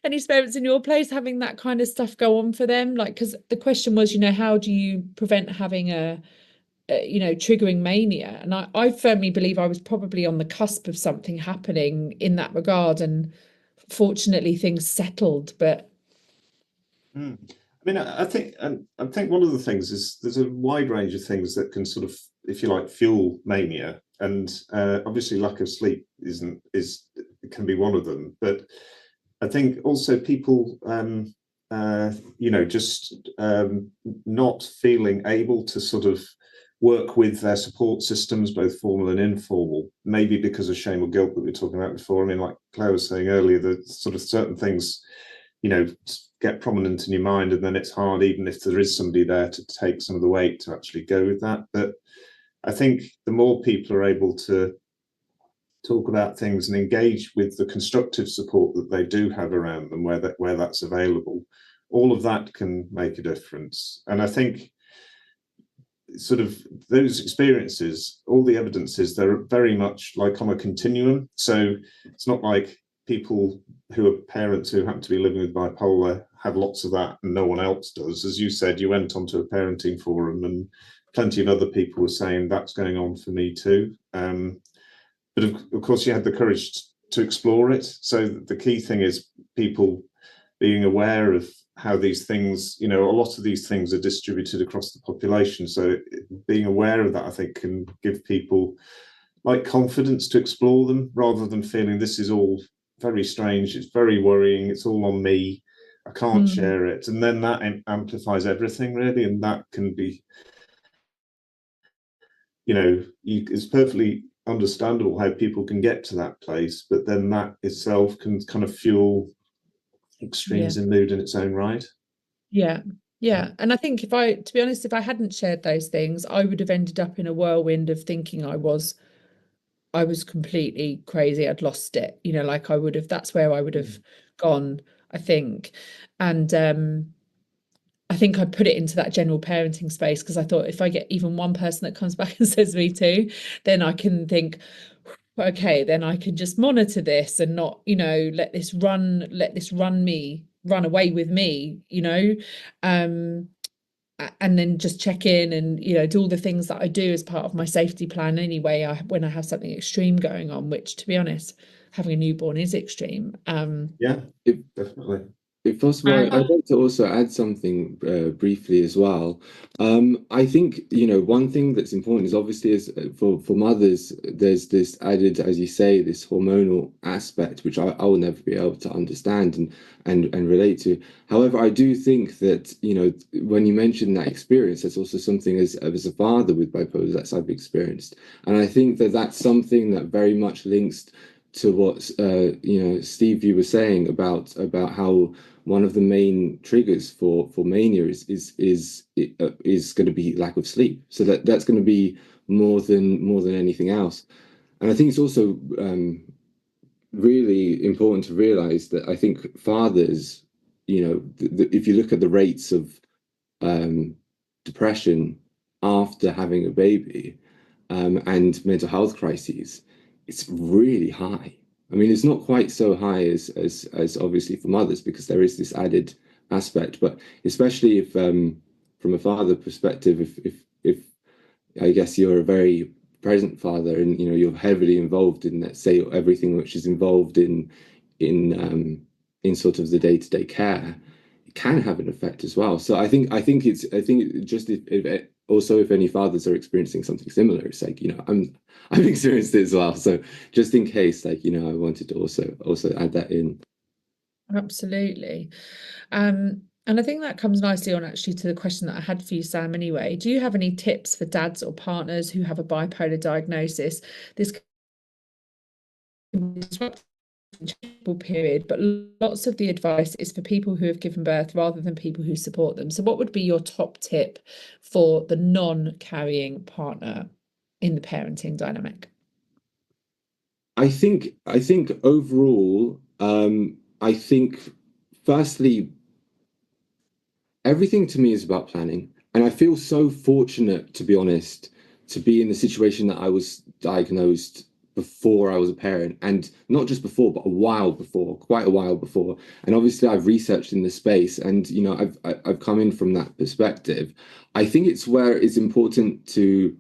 Any parents in your place having that kind of stuff go on for them? Like, because the question was, you know, how do you prevent having a you know, triggering mania? And I firmly believe I was probably on the cusp of something happening in that regard, and fortunately things settled. But I mean, I think one of the things is there's a wide range of things that can sort of, if you like, fuel mania, and obviously lack of sleep can be one of them. But I think also people, you know, just not feeling able to sort of work with their support systems, both formal and informal, maybe because of shame or guilt that we were talking about before. I mean, like Claire was saying earlier, that sort of certain things, you know, get prominent in your mind, and then it's hard, even if there is somebody there to take some of the weight, to actually go with that. But I think the more people are able to talk about things and engage with the constructive support that they do have around them, where that's available, all of that can make a difference. And I think sort of those experiences, all the evidences, they're very much like on a continuum. So it's not like people who are parents who happen to be living with bipolar have lots of that and no one else does. As you said, you went onto a parenting forum and plenty of other people were saying that's going on for me too. But of course you had the courage to explore it. So the key thing is people being aware of how these things, a lot of these things are distributed across the population. So being aware of that, I think, can give people like confidence to explore them, rather than feeling this is all very strange, it's very worrying, it's all on me, I can't share it. And then that amplifies everything, really. And that can be, it's perfectly understandable how people can get to that place, but then that itself can kind of fuel extremes in mood in its own right. Yeah. And I think to be honest, if I hadn't shared those things, I would have ended up in a whirlwind of thinking I was completely crazy. I'd lost it, like that's where I would have gone, I think. And I think I put it into that general parenting space because I thought if I get even one person that comes back and says me too, then I can think, okay, then I can just monitor this and not, let this run away with me, and then just check in and, do all the things that I do as part of my safety plan anyway, when I have something extreme going on, which, to be honest, having a newborn is extreme. Definitely. If possible, I'd like to also add something briefly as well. I think, one thing that's important is obviously for mothers, there's this added, as you say, this hormonal aspect, which I will never be able to understand and relate to. However, I do think that, when you mention that experience, that's also something as a father with bipolar that I've experienced. And I think that that's something that very much links to what Steve, you were saying about how one of the main triggers for mania is going to be lack of sleep. So that's going to be more than anything else. And I think it's also really important to realize that I think fathers, if you look at the rates of depression after having a baby and mental health crises, it's really high. I mean, it's not quite so high as obviously for mothers, because there is this added aspect, but especially if from a father perspective, if I guess you're a very present father and you're heavily involved in, let's say, everything which is involved in sort of the day-to-day care, it can have an effect as well. So I think just if also if any fathers are experiencing something similar, it's like, I've experienced it as well. So just in case, I wanted to also add that in. Absolutely. And I think that comes nicely on actually to the question that I had for you, Sam, anyway. Do you have any tips for dads or partners who have a bipolar diagnosis? This can be disruptive period, but lots of the advice is for people who have given birth rather than people who support them. So what would be your top tip for the non-carrying partner in the parenting dynamic? I think overall, I think firstly, everything to me is about planning. And I feel so fortunate, to be honest, to be in the situation that I was diagnosed before I was a parent, and not just before, but quite a while before. And obviously I've researched in the space, and I've come in from that perspective. I think it's where it's important to,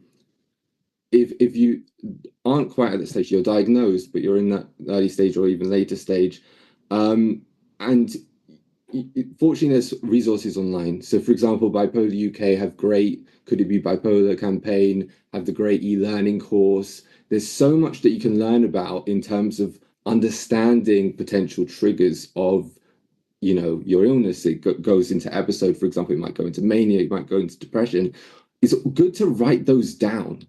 if you aren't quite at the stage, you're diagnosed, but you're in that early stage or even later stage, and fortunately there's resources online. So for example, Bipolar UK have great Could It Be Bipolar campaign, have the great e-learning course. There's so much that you can learn about in terms of understanding potential triggers of your illness. It goes into episode, for example, it might go into mania, it might go into depression. It's good to write those down.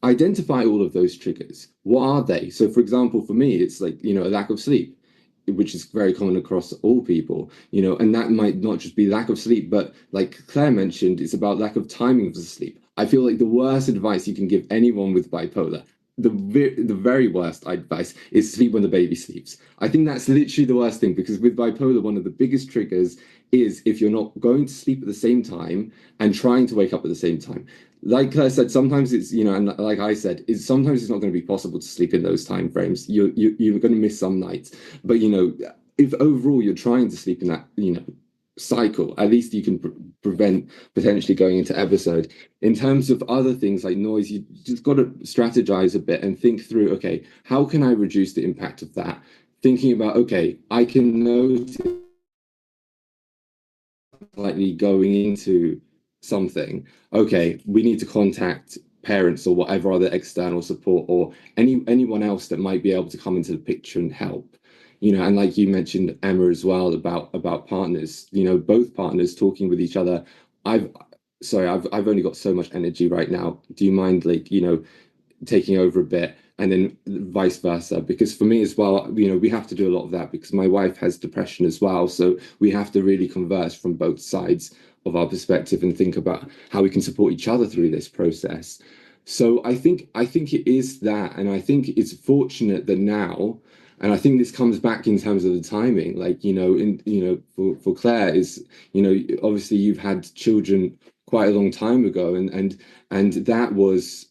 Identify all of those triggers. What are they? So for example, for me, it's like, a lack of sleep, which is very common across all people, and that might not just be lack of sleep, but like Claire mentioned, it's about lack of timing for sleep. I feel like the worst advice you can give anyone with bipolar, the very worst advice, is sleep when the baby sleeps. I think that's literally the worst thing, because with bipolar, one of the biggest triggers is if you're not going to sleep at the same time and trying to wake up at the same time. Like Claire said, sometimes it's, and like I said, sometimes it's not going to be possible to sleep in those time frames. You're going to miss some nights. But, if overall you're trying to sleep in that, cycle, at least you can prevent potentially going into episode. In terms of other things like noise, you just got to strategize a bit and think through, okay, how can I reduce the impact of that? Thinking about, okay, I can notice slightly going into something, okay, we need to contact parents or whatever other external support or anyone else that might be able to come into the picture and help. And like you mentioned, Emma, as well, about partners, both partners talking with each other. I've only got so much energy right now. Do you mind, like, taking over a bit, and then vice versa? Because for me as well, we have to do a lot of that because my wife has depression as well. So we have to really converse from both sides of our perspective and think about how we can support each other through this process. So I think it is that, and I think it's fortunate that now, and I think this comes back in terms of the timing, like, for Claire is, obviously you've had children quite a long time ago, and that was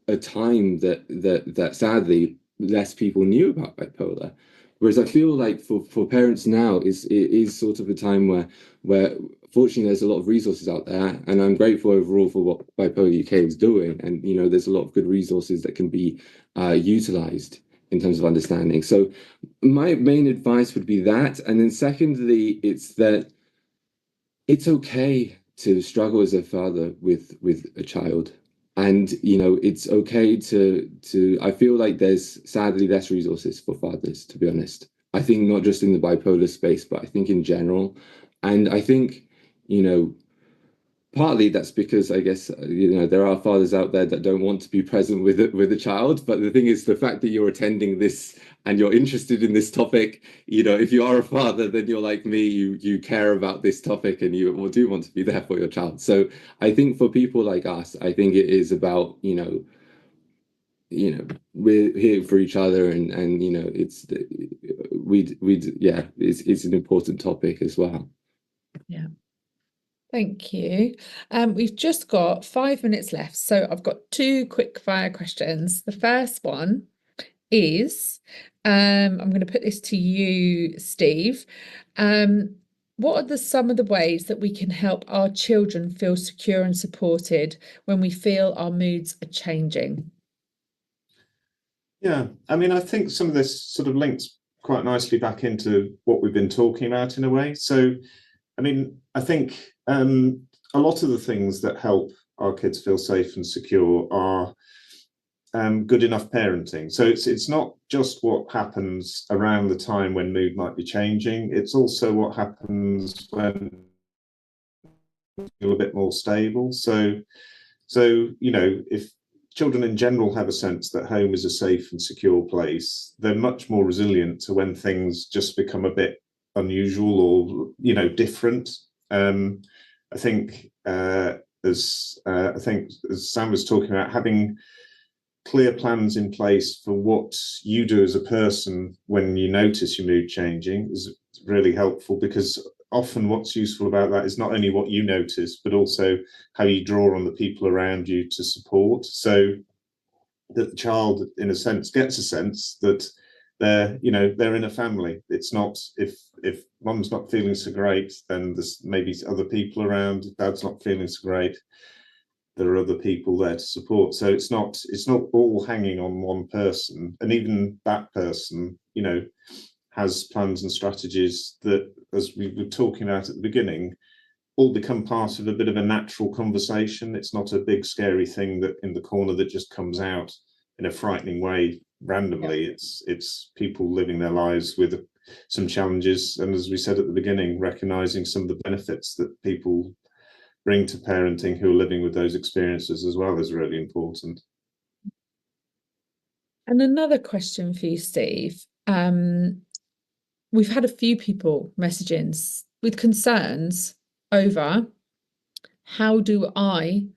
a time that sadly less people knew about bipolar. Whereas I feel like for parents now it is sort of a time where fortunately there's a lot of resources out there, and I'm grateful overall for what Bipolar UK is doing, and there's a lot of good resources that can be utilized in terms of understanding. So my main advice would be that, and then secondly, it's that it's okay to struggle as a father with a child. And it's okay to I feel like there's sadly less resources for fathers, to be honest. I think not just in the bipolar space, but I think in general. And I think, partly that's because I guess there are fathers out there that don't want to be present with a child. But the thing is, the fact that you're attending this and you're interested in this topic, if you are a father, then you're like me, you care about this topic and you do want to be there for your child. So I think for people like us, I think it is about we're here for each other, and it's it's an important topic as well. Yeah. Thank you. We've just got 5 minutes left, so I've got 2 quick fire questions. The first one is, I'm going to put this to you, Steve. What are some of the ways that we can help our children feel secure and supported when we feel our moods are changing? Yeah, I mean, I think some of this sort of links quite nicely back into what we've been talking about in a way. So, I mean, I think a lot of the things that help our kids feel safe and secure are good enough parenting. So it's not just what happens around the time when mood might be changing. It's also what happens when you feel a bit more stable. So if children in general have a sense that home is a safe and secure place, they're much more resilient to when things just become a bit unusual or different. I think as Sam was talking about, having clear plans in place for what you do as a person when you notice your mood changing is really helpful, because often what's useful about that is not only what you notice, but also how you draw on the people around you to support, so that the child, in a sense, gets a sense that they're in a family. It's not, if mum's not feeling so great, then there's maybe other people around. If dad's not feeling so great, there are other people there to support. So it's not all hanging on one person, and even that person has plans and strategies that, as we were talking about at the beginning, all become part of a bit of a natural conversation. It's not a big scary thing that in the corner that just comes out in a frightening way randomly. Yeah. It's people living their lives with some challenges, and as we said at the beginning, recognizing some of the benefits that people bring to parenting who are living with those experiences as well is really important. And another question for you, Steve. We've had a few people messaging with concerns over how do I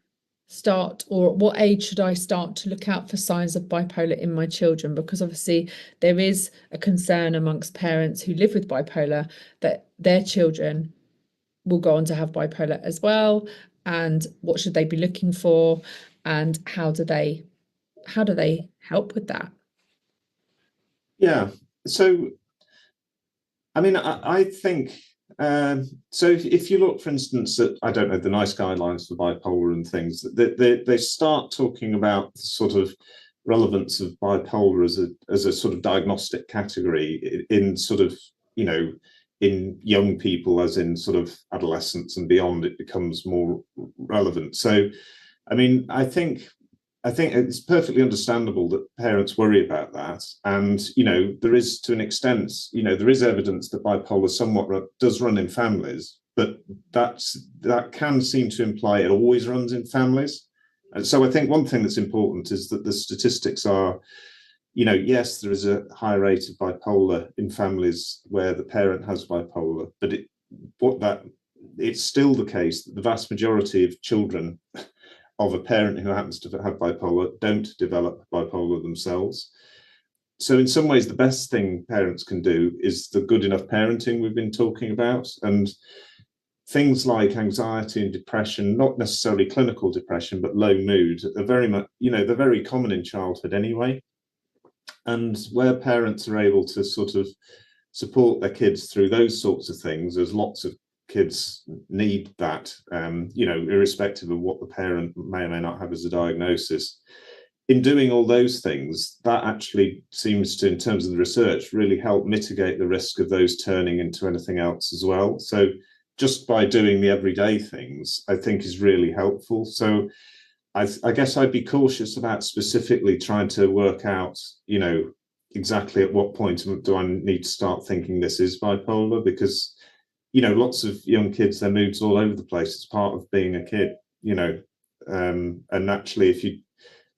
start, or what age should I start to look out for signs of bipolar in my children? Because obviously there is a concern amongst parents who live with bipolar that their children will go on to have bipolar as well, and what should they be looking for, and how do they help with that? Yeah, so I mean, I think so. If you look, for instance, at, I don't know, the NICE guidelines for bipolar and things, they start talking about the sort of relevance of bipolar as a sort of diagnostic category in sort of in young people, as in sort of adolescence and beyond, it becomes more relevant. So, I mean, I think it's perfectly understandable that parents worry about that. And, you know, there is, to an extent, you know, there is evidence that bipolar somewhat does run in families, but that can seem to imply it always runs in families. And so I think one thing that's important is that the statistics are, you know, yes, there is a high rate of bipolar in families where the parent has bipolar, but it's still the case that the vast majority of children of a parent who happens to have bipolar don't develop bipolar themselves. So in some ways, the best thing parents can do is the good enough parenting we've been talking about. And things like anxiety and depression, not necessarily clinical depression, but low mood, are very much, you know, they're very common in childhood anyway. And where parents are able to sort of support their kids through those sorts of things, there's lots of kids need that, you know, irrespective of what the parent may or may not have as a diagnosis. In doing all those things, that actually seems to, in terms of the research, really help mitigate the risk of those turning into anything else as well. So just by doing the everyday things, I think is really helpful. So I guess I'd be cautious about specifically trying to work out, you know, exactly at what point do I need to start thinking this is bipolar, because, you know, lots of young kids, their mood's all over the place. It's part of being a kid, you know, and naturally, if you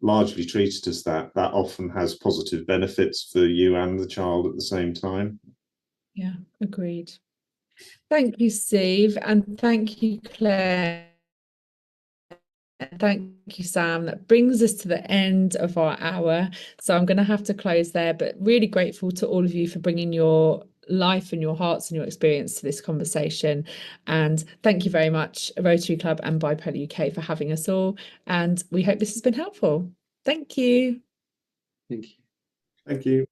largely treat it as that often has positive benefits for you and the child at the same time. Yeah, agreed. Thank you, Steve, and thank you, Claire. Thank you, Sam. That brings us to the end of our hour. So I'm going to have to close there, but really grateful to all of you for bringing your life and your hearts and your experience to this conversation. And thank you very much, Rotary Club and Bipolar UK, for having us all. And we hope this has been helpful. Thank you. Thank you. Thank you.